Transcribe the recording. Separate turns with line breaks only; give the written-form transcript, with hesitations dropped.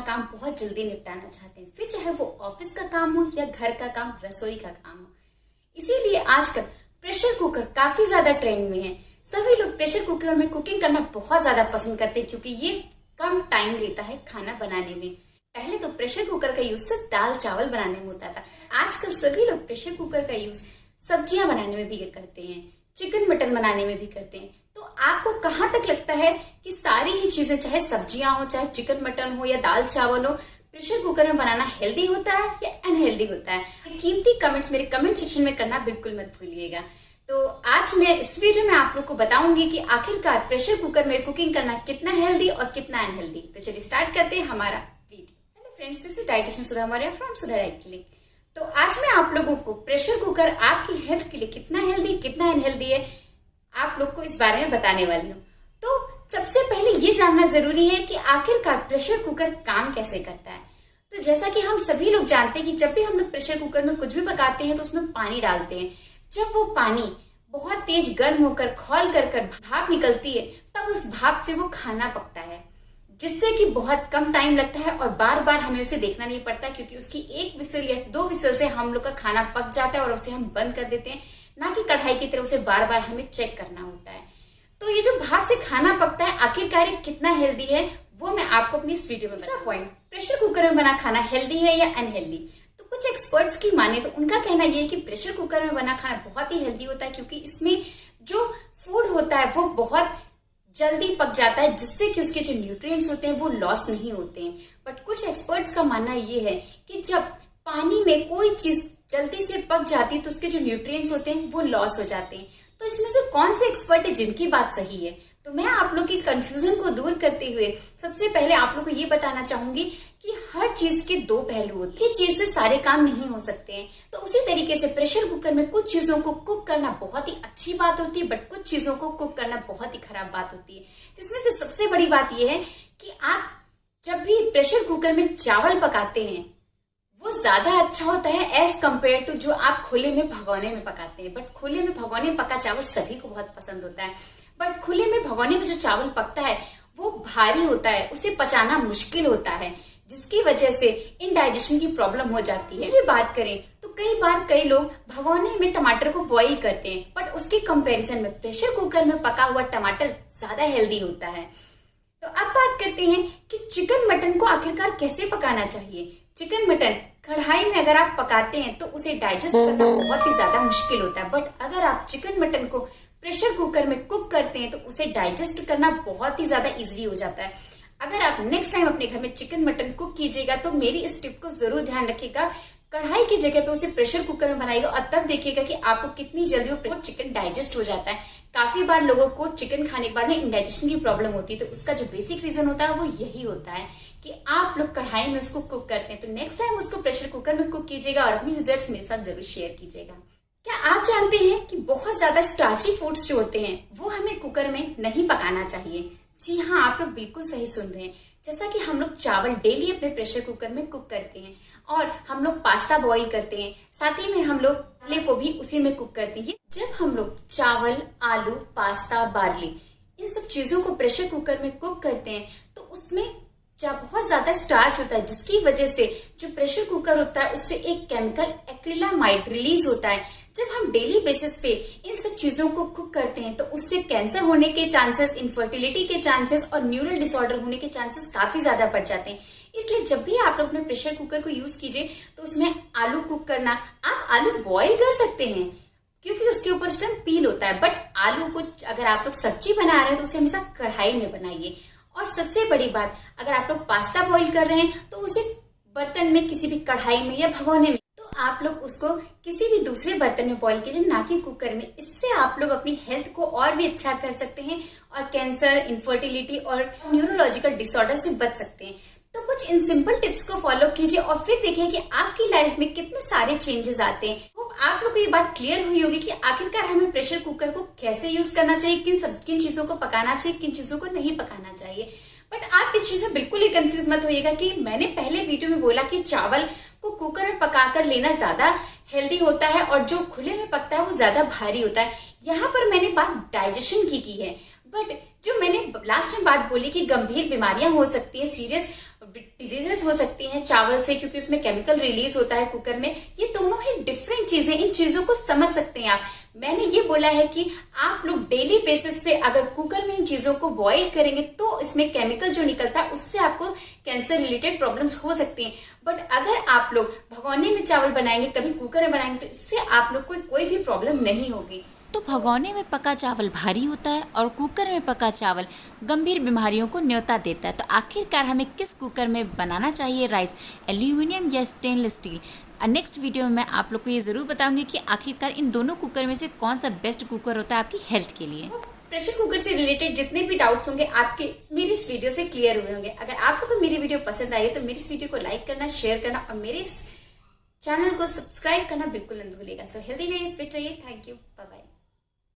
काम बहुत जल्दी निपटाना चाहते हैं, फिर चाहे वो ऑफिस का काम हो या घर का काम, रसोई का काम हो। इसीलिए आजकल प्रेशर कुकर काफी ज्यादा ट्रेंड में है। सभी लोग प्रेशर कुकर में कुकिंग करना बहुत ज्यादा पसंद करते हैं क्योंकि ये कम टाइम लेता है खाना बनाने में। पहले तो प्रेशर कुकर का यूज सिर्फ दाल चावल बनाने में होता था। आजकल सभी लोग प्रेशर कुकर का यूज सब्जियां बनाने में भी करते हैं, चिकन मटन बनाने में भी करते हैं। तो आपको कहाँ तक लगता है कि सारी ही चीजें, चाहे सब्जियां हो, चाहे चिकन मटन हो या दाल चावल हो, प्रेशर कुकर में बनाना हेल्दी होता है या अनहेल्दी होता है? कीमती कमेंट्स मेरे कमेंट सेक्शन में करना बिल्कुल मत भूलिएगा। तो आज मैं इस वीडियो में आप लोग को बताऊंगी कि आखिरकार प्रेशर कुकर में कुकिंग करना कितना हेल्दी और कितना अनहेल्दी। तो चलिए स्टार्ट करते हैं हमारा video. Hello friends, this is dietitian Sudha Maurya from Sudha diet clinic. तो आज मैं आप लोगों को प्रेशर कुकर आपकी हेल्थ के लिए कितना हेल्दी कितना अनहेल्दी है आप लोग को इस बारे में बताने वाली हूँ। तो सबसे पहले ये जानना जरूरी है कि आखिरकार प्रेशर कुकर काम कैसे करता है। तो जैसा कि हम सभी लोग जानते हैं कि जब भी हम लोग प्रेशर कुकर में कुछ भी पकाते हैं तो उसमें पानी डालते हैं। जब वो पानी बहुत तेज गर्म होकर खौल कर भाप निकलती है तब उस भाप से वो खाना पकता है, जिससे कि बहुत कम टाइम लगता है और बार बार हमें उसे देखना नहीं पड़ता क्योंकि उसकी एक विसल या दो विसल से हम लोग का खाना पक जाता है और उसे हम बंद कर देते हैं, ना कि कढ़ाई की तरह उसे बार बार हमें चेक करना होता है। तो ये जो भाप से खाना पकता है आखिरकार कितना हेल्दी है वो मैं आपको अपनी इस वीडियो में बताऊंगी। पॉइंट, प्रेशर कुकर में बना खाना हेल्दी है या अनहेल्दी? तो कुछ एक्सपर्ट्स की माने तो उनका कहना यह है कि प्रेशर कुकर में बना खाना बहुत ही हेल्दी होता है क्योंकि इसमें जो फूड होता है वो बहुत जल्दी पक जाता है, जिससे कि उसके जो न्यूट्रिएंट्स होते हैं वो लॉस नहीं होते हैं। बट कुछ एक्सपर्ट्स का मानना ये है कि जब पानी में कोई चीज जल्दी से पक जाती है तो उसके जो न्यूट्रिएंट्स होते हैं वो लॉस हो जाते हैं। तो इसमें से कौन से एक्सपर्ट है जिनकी बात सही है? तो मैं आप लोग की कंफ्यूजन को दूर करते हुए सबसे पहले आप लोग को ये बताना चाहूंगी कि हर चीज के दो पहलू होते हैं। चीज से सारे काम नहीं हो सकते हैं। तो उसी तरीके से प्रेशर कुकर में कुछ चीजों को कुक करना बहुत ही अच्छी बात होती है, बट कुछ चीजों को कुक करना बहुत ही खराब बात होती है। जिसमें से सबसे बड़ी बात यह है कि आप जब भी प्रेशर कुकर में चावल पकाते हैं वो ज्यादा अच्छा होता है एज कम्पेयर टू जो आप खुले में भगोने में पकाते हैं। बट खुले में भगोने में पका चावल सभी को बहुत पसंद होता है, बट खुले में भगोने में जो चावल पकता है वो भारी होता है, उसे पचाना मुश्किल होता है, जिसकी वजह से इनडाइजेशन की प्रॉब्लम हो जाती है। इसलिए बात करें तो कई लोग भगोने में टमाटर को बॉईल करते हैं, बट उसके कंपैरिजन में प्रेशर कुकर में पका हुआ टमाटर ज्यादा हेल्दी होता है। तो अब बात करते हैं कि चिकन मटन को आखिरकार कैसे पकाना चाहिए। चिकन मटन कढ़ाई में अगर आप पकाते हैं तो उसे डाइजेस्ट करना बहुत ही ज्यादा मुश्किल होता है, बट अगर आप चिकन मटन को प्रेशर कुकर में कुक करते हैं तो उसे डाइजेस्ट करना बहुत ही ज्यादा इजी हो जाता है। अगर आप नेक्स्ट टाइम अपने घर में चिकन मटन कुक कीजिएगा तो मेरी इस टिप को जरूर ध्यान रखिएगा, कढ़ाई की जगह पे उसे प्रेशर कुकर में बनाइएगा और तब देखिएगा कि आपको कितनी जल्दी वो चिकन डाइजेस्ट हो जाता है। काफी बार लोगों को चिकन खाने के बाद में इंडाइजेशन की प्रॉब्लम होती है, तो उसका जो बेसिक रीजन होता है वो यही होता है कि आप लोग कढ़ाई में उसको कुक करते हैं। तो नेक्स्ट टाइम उसको प्रेशर कुकर में कुक कीजिएगा और अपनी रिजल्ट्स मेरे साथ जरूर शेयर कीजिएगा। क्या आप जानते हैं कि बहुत ज्यादा स्टार्ची फूड्स जो होते हैं वो हमें कुकर में नहीं पकाना चाहिए? जी हाँ, आप लोग बिल्कुल सही सुन रहे हैं। जैसा कि हम लोग चावल डेली अपने प्रेशर कुकर में कुक करते हैं और हम लोग पास्ता बॉईल करते हैं, साथ ही में हम लोग बार्ली को भी उसी में कुक करते हैं। जब हम लोग चावल, आलू, पास्ता, बार्ली इन सब चीजों को प्रेशर कुकर में कुक करते हैं तो उसमें बहुत ज्यादा स्टार्च होता है, जिसकी वजह से जो प्रेशर कुकर होता है उससे एक केमिकल एक्रिलामाइड रिलीज होता है। जब हम डेली बेसिस पे इन सब चीजों को कुक करते हैं तो उससे कैंसर होने के चांसेस, इनफर्टिलिटी के चांसेस और न्यूरल डिसऑर्डर होने के चांसेस काफी ज्यादा बढ़ जाते हैं। इसलिए जब भी आप लोग अपने प्रेशर कुकर को यूज कीजिए तो उसमें आलू कुक करना, आप आलू बॉईल कर सकते हैं क्योंकि उसके ऊपर उस टाइम पील होता है, बट आलू को अगर आप लोग सब्जी बना रहे हैं तो उसे हमेशा कढ़ाई में बनाइए। और सबसे बड़ी बात, अगर आप लोग पास्ता बॉईल कर रहे हैं तो उसे बर्तन में, किसी भी कढ़ाई में या भगोने में, तो आप लोग उसको किसी भी दूसरे बर्तन में बॉईल कीजिए, ना कि कुकर में। इससे आप लोग अपनी हेल्थ को और भी अच्छा कर सकते हैं और कैंसर, इनफर्टिलिटी और न्यूरोलॉजिकल डिसऑर्डर से बच सकते हैं। तो कुछ इन सिंपल टिप्स को फॉलो कीजिए और फिर देखिए कि आपकी लाइफ में कितने सारे चेंजेस आते हैं। तो आप लोग को ये बात क्लियर हुई होगी कि आखिरकार हमें प्रेशर कुकर को कैसे यूज करना चाहिए, किन चीजों को पकाना चाहिए, किन चीजों को नहीं पकाना चाहिए। बट आप इस चीज से बिल्कुल ही कंफ्यूज मत होइएगा कि मैंने पहले वीडियो में बोला कि चावल को कुकर में पकाकर लेना ज्यादा हेल्दी होता है और जो खुले में पकता है वो ज्यादा भारी होता है। यहाँ पर मैंने बात डाइजेशन की है, बट जो मैंने लास्ट टाइम बात बोली कि गंभीर बीमारियां हो सकती है, सीरियस डिजीजेस हो सकती हैं चावल से, क्योंकि उसमें केमिकल रिलीज होता है कुकर में, ये दोनों ही डिफरेंट चीजें, इन चीजों को समझ सकते हैं आप। मैंने ये बोला है कि आप लोग डेली बेसिस पे अगर कुकर में इन चीजों को बॉईल करेंगे तो इसमें केमिकल जो निकलता है उससे आपको कैंसर रिलेटेड प्रॉब्लम्स हो सकती हैं। बट अगर आप लोग भगोने में चावल बनाएंगे, कभी कुकर में बनाएंगे, तो इससे आप लोग को कोई भी प्रॉब्लम नहीं होगी।
तो भगोने में पका चावल भारी होता है और कुकर में पका चावल गंभीर बीमारियों को न्योता देता है। तो आखिरकार हमें किस कुकर में बनाना चाहिए राइस, एल्यूमिनियम या स्टेनलेस स्टील? नेक्स्ट वीडियो में मैं आप लोग को ये ज़रूर बताऊंगी कि आखिरकार इन दोनों कुकर में से कौन सा बेस्ट कुकर होता है आपकी हेल्थ के लिए।
प्रेशर कुकर से रिलेटेड जितने भी डाउट्स होंगे आपके मेरी इस वीडियो से क्लियर हुए होंगे। अगर आप लोगों को मेरी वीडियो पसंद आई है तो मेरी इस वीडियो को लाइक करना, शेयर करना और मेरे इस चैनल को सब्सक्राइब करना बिल्कुल मत भूलिएगा। सो हेल्दी रहिए, फिट रहिए। Thank you, bye bye.